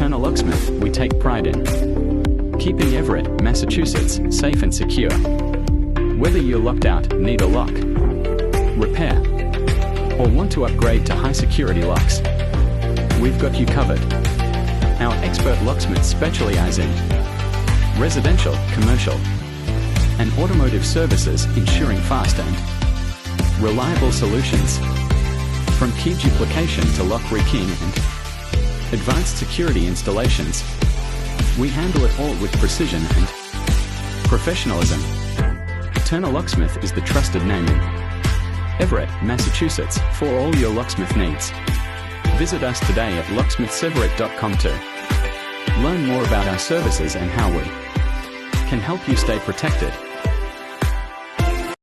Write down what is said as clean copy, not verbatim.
Turner Locksmith, we take pride in keeping Everett, Massachusetts, safe and secure. Whether you're locked out, need a lock, repair, or want to upgrade to high-security locks, we've got you covered. Our expert locksmiths specialize in residential, commercial, and automotive services, ensuring fast and reliable solutions. From key duplication to lock rekeying and advanced security installations, we handle it all with precision and professionalism. Turner Locksmith is the trusted name in Everett, Massachusetts, for all your locksmith needs. Visit us today at locksmithseverett.com to learn more about our services and how we can help you stay protected.